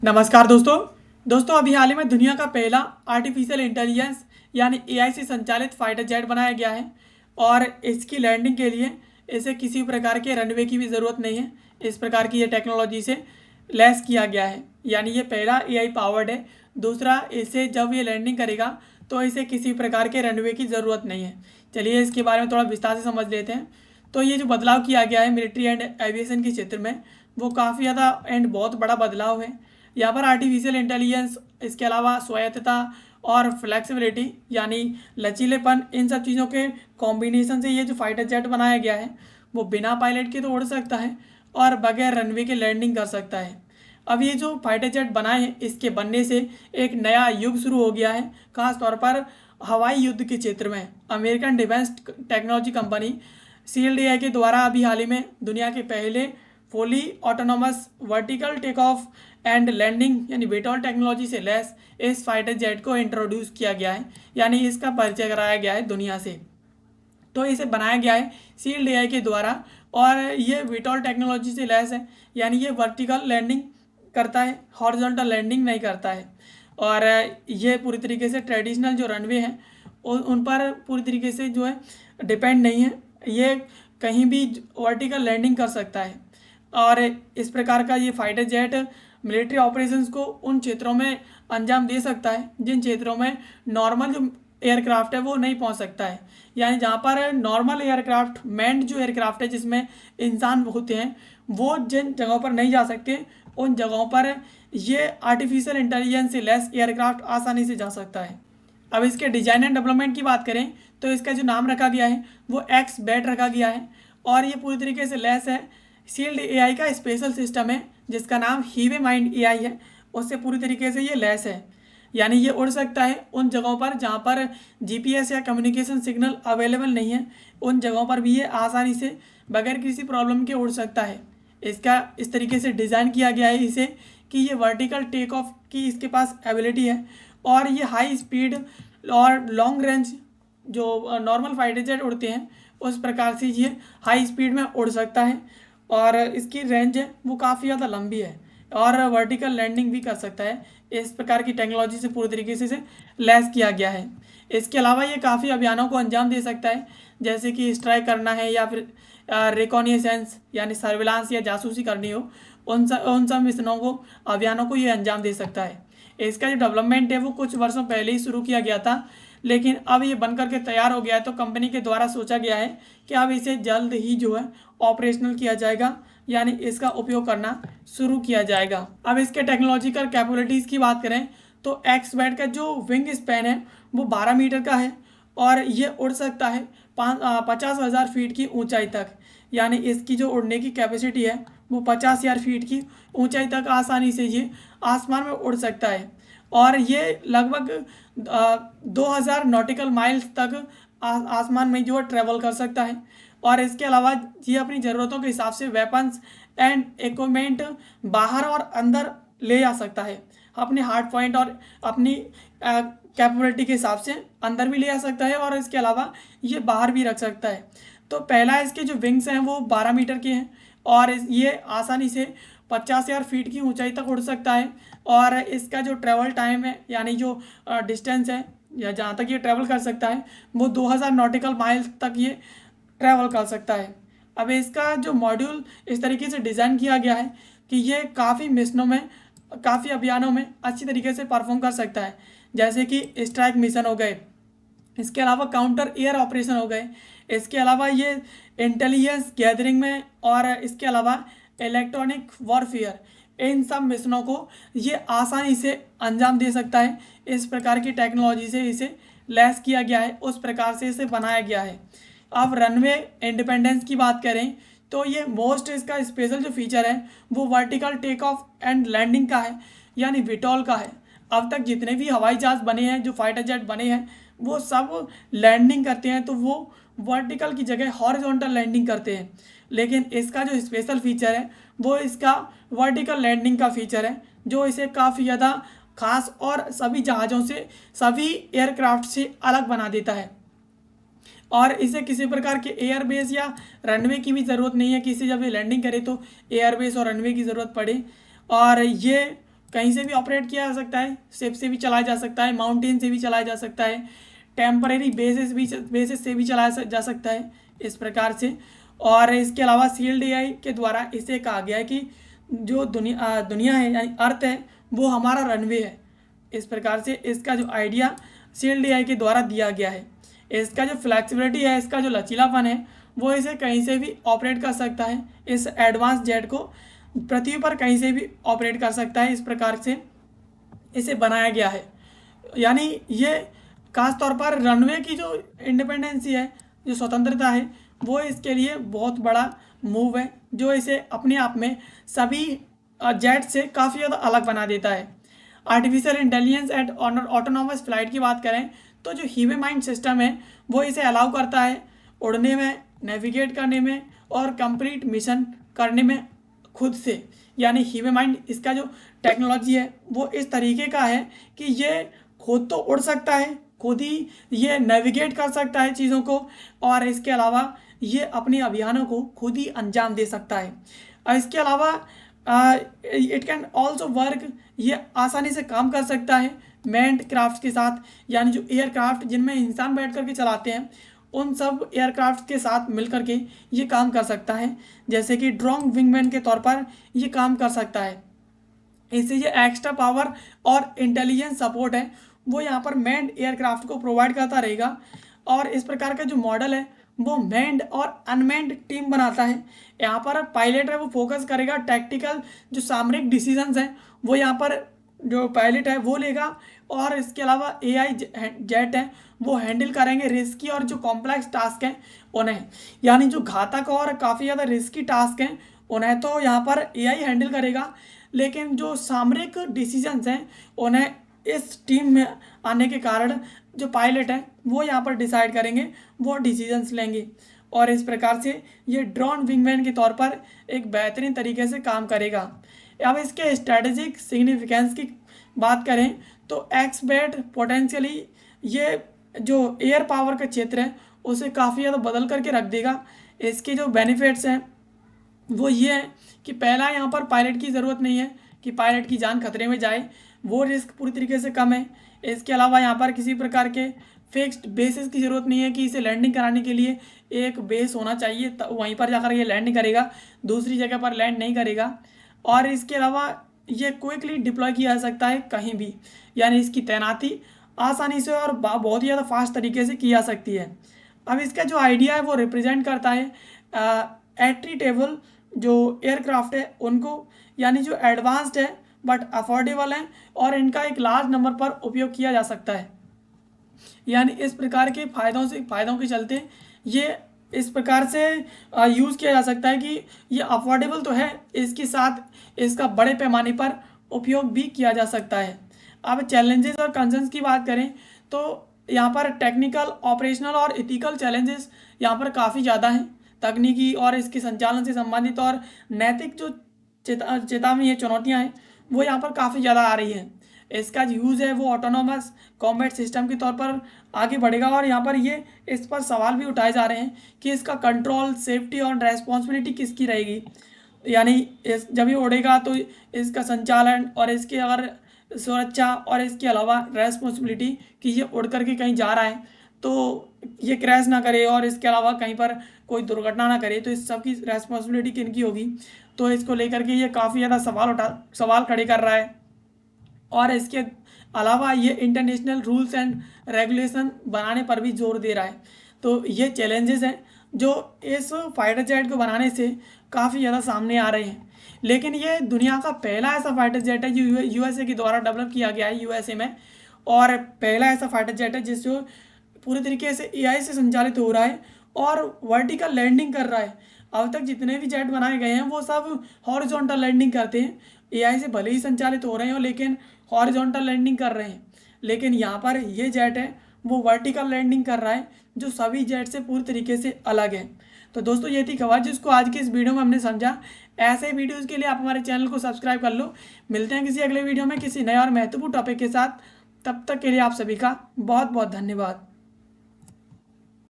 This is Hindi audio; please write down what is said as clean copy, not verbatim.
नमस्कार दोस्तों अभी हाल ही में दुनिया का पहला आर्टिफिशियल इंटेलिजेंस यानी एआई से संचालित फाइटर जेट बनाया गया है। और इसकी लैंडिंग के लिए इसे किसी प्रकार के रनवे की भी ज़रूरत नहीं है। इस प्रकार की ये टेक्नोलॉजी से लैस किया गया है, यानी ये पहला एआई पावर्ड है। दूसरा, इसे जब ये लैंडिंग करेगा तो इसे किसी प्रकार के रनवे की ज़रूरत नहीं है। चलिए इसके बारे में थोड़ा विस्तार से समझ लेते हैं। तो ये जो बदलाव किया गया है मिलिट्री एंड एविएशन के क्षेत्र में, वो काफ़ी ज़्यादा एंड बहुत बड़ा बदलाव है। यहाँ पर आर्टिफिशियल इंटेलिजेंस, इसके अलावा स्वायत्तता और फ्लेक्सिबिलिटी यानी लचीलेपन, इन सब चीज़ों के कॉम्बिनेशन से ये जो फाइटर जेट बनाया गया है वो बिना पायलट के तो उड़ सकता है और बगैर रनवे के लैंडिंग कर सकता है। अब ये जो फाइटर जेट बनाए हैं, इसके बनने से एक नया युग शुरू हो गया है, खास तौर पर हवाई युद्ध के क्षेत्र में। American defence technology company CLDI के द्वारा अभी हाल ही में दुनिया के पहले fully autonomous vertical take off and landing यानी वेटॉल टेक्नोलॉजी से लैस इस फाइटर जेट को इंट्रोड्यूस किया गया है, यानी इसका परिचय कराया गया है दुनिया से। तो इसे बनाया गया है CLDI के द्वारा और ये वेटॉल टेक्नोलॉजी से लैस है, यानी ये वर्टिकल लैंडिंग करता है, हॉरिजॉन्टल लैंडिंग नहीं करता है। और ये पूरी तरीके से ट्रेडिशनल जो रनवे हैं उन पर पूरी तरीके से जो है डिपेंड नहीं है। ये कहीं भी वर्टिकल लैंडिंग कर सकता है। और इस प्रकार का ये फाइटर जेट मिलिट्री ऑपरेशंस को उन क्षेत्रों में अंजाम दे सकता है जिन क्षेत्रों में नॉर्मल जो एयरक्राफ्ट है वो नहीं पहुंच सकता है। यानी जहां पर नॉर्मल एयरक्राफ्ट, मैन्ड जो एयरक्राफ्ट है जिसमें इंसान होते हैं, वो जिन जगहों पर नहीं जा सकते, उन जगहों पर ये आर्टिफिशियल इंटेलिजेंस से लेस एयरक्राफ्ट आसानी से जा सकता है। अब इसके डिजाइन एंड डेवलपमेंट की बात करें तो इसका जो नाम रखा गया है वो एक्स-बैट रखा गया है और ये पूरी तरीके से लेस है CLDI का स्पेशल सिस्टम है जिसका नाम हीवे माइंड AI है, उससे पूरी तरीके से ये लेस है। यानी ये उड़ सकता है उन जगहों पर जहाँ पर GPS या कम्युनिकेशन सिग्नल अवेलेबल नहीं है, उन जगहों पर भी ये आसानी से बगैर किसी प्रॉब्लम के उड़ सकता है। इसका इस तरीके से डिज़ाइन किया गया है इसे कि ये वर्टिकल टेक ऑफ की इसके पास एबिलिटी है और ये हाई स्पीड और लॉन्ग रेंज जो नॉर्मल फाइटर जेट उड़ते हैं उस प्रकार से ये हाई स्पीड में उड़ सकता है और इसकी रेंज है वो काफ़ी ज़्यादा लंबी है और वर्टिकल लैंडिंग भी कर सकता है। इस प्रकार की टेक्नोलॉजी से पूरी तरीके से लैस किया गया है। इसके अलावा ये काफ़ी अभियानों को अंजाम दे सकता है, जैसे कि स्ट्राइक करना है या फिर रिकॉनिसेंस यानी सर्विलांस या जासूसी करनी हो, उन सब मिशनों को, अभियानों को ये अंजाम दे सकता है। इसका जो डेवलपमेंट है वो कुछ वर्षों पहले ही शुरू किया गया था, लेकिन अब ये बनकर के तैयार हो गया है। तो कंपनी के द्वारा सोचा गया है कि अब इसे जल्द ही जो है ऑपरेशनल किया जाएगा, यानी इसका उपयोग करना शुरू किया जाएगा। अब इसके टेक्नोलॉजिकल कैपेबिलिटीज़ की बात करें तो एक्स-बैट का जो विंग स्पैन है वो 12 मीटर का है और ये उड़ सकता है 50,000 फीट की ऊंचाई तक। यानी इसकी जो उड़ने की कैपेसिटी है वो 50,000 फीट की ऊंचाई तक आसानी से ये आसमान में उड़ सकता है और ये लगभग 2,000 नॉटिकल माइल्स तक आसमान में जो है ट्रेवल कर सकता है। और इसके अलावा ये अपनी ज़रूरतों के हिसाब से वेपन्स एंड इक्विपमेंट बाहर और अंदर ले जा सकता है, अपने हार्ड पॉइंट और अपनी कैपेबिलिटी के हिसाब से अंदर भी ले जा सकता है और इसके अलावा ये बाहर भी रख सकता है। तो पहला इसके जो विंग्स हैं वो 12 मीटर के हैं और ये आसानी से 50,000 फीट की ऊंचाई तक उड़ सकता है और इसका जो ट्रैवल टाइम है यानी जो डिस्टेंस है या जहाँ तक ये ट्रैवल कर सकता है वो 2,000 नॉटिकल माइल्स तक ये ट्रैवल कर सकता है। अब इसका जो मॉड्यूल इस तरीके से डिज़ाइन किया गया है कि ये काफ़ी मिशनों में, काफ़ी अभियानों में अच्छी तरीके से परफॉर्म कर सकता है, जैसे कि स्ट्राइक मिशन हो गए, इसके अलावा काउंटर एयर ऑपरेशन हो गए, इसके अलावा ये इंटेलिजेंस गैदरिंग में और इसके अलावा इलेक्ट्रॉनिक वॉरफेयर, इन सब मिशनों को ये आसानी से अंजाम दे सकता है। इस प्रकार की टेक्नोलॉजी से इसे लैस किया गया है, उस प्रकार से इसे बनाया गया है। अब रनवे इंडिपेंडेंस की बात करें तो ये मोस्ट इसका स्पेशल जो फीचर है वो vertical take off and landing का है, यानी विटॉल का है। अब तक जितने भी हवाई जहाज़ बने हैं, जो फाइटर जेट बने हैं, वो सब लैंडिंग करते हैं तो वो वर्टिकल की जगह हॉरिजॉन्टल लैंडिंग करते हैं, लेकिन इसका जो स्पेशल फीचर है वो इसका वर्टिकल लैंडिंग का फीचर है, जो इसे काफ़ी ज़्यादा खास और सभी जहाज़ों से, सभी एयरक्राफ्ट से अलग बना देता है। और इसे किसी प्रकार के एयरबेस या रनवे की भी ज़रूरत नहीं है कि इसे जब ये लैंडिंग करे तो एयरबेस और रनवे की ज़रूरत पड़े। और ये कहीं से भी ऑपरेट किया जा सकता है, शिप से भी चलाया जा सकता है, माउंटेन से भी चलाया जा सकता है, टेम्परेरी बेसिस से भी चलाया जा सकता है इस प्रकार से। और इसके अलावा शील्ड एआई के द्वारा इसे कहा गया है कि जो दुनिया है यानी अर्थ है वो हमारा रनवे है। इस प्रकार से इसका जो आइडिया शील्ड एआई के द्वारा दिया गया है। इसका जो फ्लैक्सिबिलिटी है, इसका जो लचीलापन है, वो इसे कहीं से भी ऑपरेट कर सकता है। इस एडवांस जेट को पृथ्वी पर कहीं से भी ऑपरेट कर सकता है। इस प्रकार से इसे बनाया गया है। यानी ये खास तौर पर रनवे की जो इंडिपेंडेंसी है, जो स्वतंत्रता है, वो इसके लिए बहुत बड़ा मूव है, जो इसे अपने आप में सभी जेट से काफ़ी ज़्यादा अलग बना देता है। Artificial intelligence and autonomous flight की बात करें तो जो ह्यूमन माइंड सिस्टम है वो इसे अलाउ करता है उड़ने में, नेविगेट करने में और कंप्लीट मिशन करने में खुद से। यानी ह्यूमन माइंड, इसका जो टेक्नोलॉजी है वो इस तरीके का है कि ये खुद तो उड़ सकता है, खुद ही ये नेविगेट कर सकता है चीज़ों को, और इसके अलावा ये अपने अभियानों को खुद ही अंजाम दे सकता है। और इसके अलावा इट कैन ऑल्सो वर्क, ये आसानी से काम कर सकता है मैन्ड क्राफ्ट के साथ। यानी जो एयरक्राफ्ट जिनमें इंसान बैठ करके चलाते हैं, उन सब एयरक्राफ्ट के साथ मिल करके ये काम कर सकता है। जैसे कि ड्रोन विंगमैन के तौर पर ये काम कर सकता है। इससे ये एक्स्ट्रा पावर और इंटेलिजेंस सपोर्ट है वो यहाँ पर मैन्ड एयरक्राफ्ट को प्रोवाइड करता रहेगा। और इस प्रकार का जो मॉडल है वो मैन्ड और अनमैन्ड टीम बनाता है। यहाँ पर पायलट है वो फोकस करेगा टैक्टिकल जो सामरिक डिसीजंस हैं वो यहाँ पर जो पायलट है वो लेगा, और इसके अलावा एआई जेट है वो हैंडल करेंगे रिस्की और जो कॉम्प्लेक्स टास्क हैं उन्हें। यानी जो घातक और काफ़ी ज़्यादा रिस्की टास्क हैं उन्हें तो यहाँ पर एआई हैंडल करेगा, लेकिन जो सामरिक डिसीजंस हैं उन्हें इस टीम में आने के कारण जो पायलट हैं वो यहाँ पर डिसाइड करेंगे, वो डिसीजंस लेंगे। और इस प्रकार से ये ड्रोन विंगमैन के तौर पर एक बेहतरीन तरीके से काम करेगा। अब इसके स्ट्रेटेजिक सिग्निफिकेंस की बात करें तो एक्सबैट पोटेंशियली ये जो एयर पावर का क्षेत्र है उसे काफ़ी ज़्यादा बदल करके रख देगा। इसके जो बेनिफिट्स हैं वो ये है कि पहला, यहाँ पर पायलट की ज़रूरत नहीं है कि पायलट की जान खतरे में जाए, वो रिस्क पूरी तरीके से कम है। इसके अलावा यहाँ पर किसी प्रकार के फिक्स्ड बेसिस की ज़रूरत नहीं है कि इसे लैंडिंग कराने के लिए एक बेस होना चाहिए, तो वहीं पर जाकर ये लैंड करेगा, दूसरी जगह पर लैंड नहीं करेगा। और इसके अलावा ये क्विकली डिप्लॉय किया जा सकता है कहीं भी, यानी इसकी तैनाती आसानी से और बहुत ही ज़्यादा फास्ट तरीके से की जा सकती है। अब इसका जो आइडिया है वो रिप्रेजेंट करता है एट्रीटेबल जो एयरक्राफ्ट है उनको, यानी जो एडवांस्ड है बट अफोर्डेबल है और इनका एक लार्ज नंबर पर उपयोग किया जा सकता है। यानी इस प्रकार के फ़ायदों के चलते ये इस प्रकार से यूज़ किया जा सकता है कि ये अफोर्डेबल तो है, इसके साथ इसका बड़े पैमाने पर उपयोग भी किया जा सकता है। अब चैलेंजेस और कंसर्न्स की बात करें तो यहाँ पर टेक्निकल, ऑपरेशनल और इथिकल चैलेंजेस यहाँ पर काफ़ी ज़्यादा हैं। तकनीकी और इसके संचालन से संबंधित और नैतिक जो चेतावनी है, चुनौतियाँ हैं, वो यहाँ पर काफ़ी ज़्यादा आ रही हैं। इसका जो यूज़ है वो ऑटोनोमस कॉम्बैट सिस्टम के तौर पर आगे बढ़ेगा, और यहाँ पर ये इस पर सवाल भी उठाए जा रहे हैं कि इसका कंट्रोल, सेफ्टी और रेस्पॉन्सिबिलिटी किसकी रहेगी। यानी इस जब ये उड़ेगा तो इसका संचालन और इसके अगर सुरक्षा और इसके अलावा रेस्पॉन्सिबिलिटी कि ये उड़ करके कहीं जा रहा है तो ये क्रैश ना करे और इसके अलावा कहीं पर कोई दुर्घटना ना करे, तो इस सब की रेस्पॉन्सिबिलिटी किनकी होगी। तो इसको लेकर के ये काफ़ी ज़्यादा सवाल खड़े कर रहा है। और इसके अलावा ये इंटरनेशनल रूल्स एंड रेगुलेशन बनाने पर भी जोर दे रहा है। तो ये चैलेंजेस हैं जो इस फाइटर जेट को बनाने से काफ़ी ज़्यादा सामने आ रहे हैं। लेकिन ये दुनिया का पहला ऐसा फाइटर जेट है जो यूएसए के द्वारा डेवलप किया गया है, यूएसए में, और पहला ऐसा फाइटर जेट है जिस जो पूरी तरीके से एआई से संचालित हो रहा है और वर्टिकल लैंडिंग कर रहा है। अब तक जितने भी जेट बनाए गए हैं वो सब हॉरिजॉन्टल लैंडिंग करते हैं, एआई से भले ही संचालित हो रहे हैं लेकिन हॉरिजॉन्टल लैंडिंग कर रहे हैं। लेकिन यहाँ पर ये जेट है वो वर्टिकल लैंडिंग कर रहा है, जो सभी जेट से पूरी तरीके से अलग है। तो दोस्तों ये थी खबर जिसको आज की इस वीडियो में हमने समझा। ऐसे वीडियोज़ के लिए आप हमारे चैनल को सब्सक्राइब कर लो। मिलते हैं किसी अगले वीडियो में किसी नए और महत्वपूर्ण टॉपिक के साथ। तब तक के लिए आप सभी का बहुत बहुत धन्यवाद।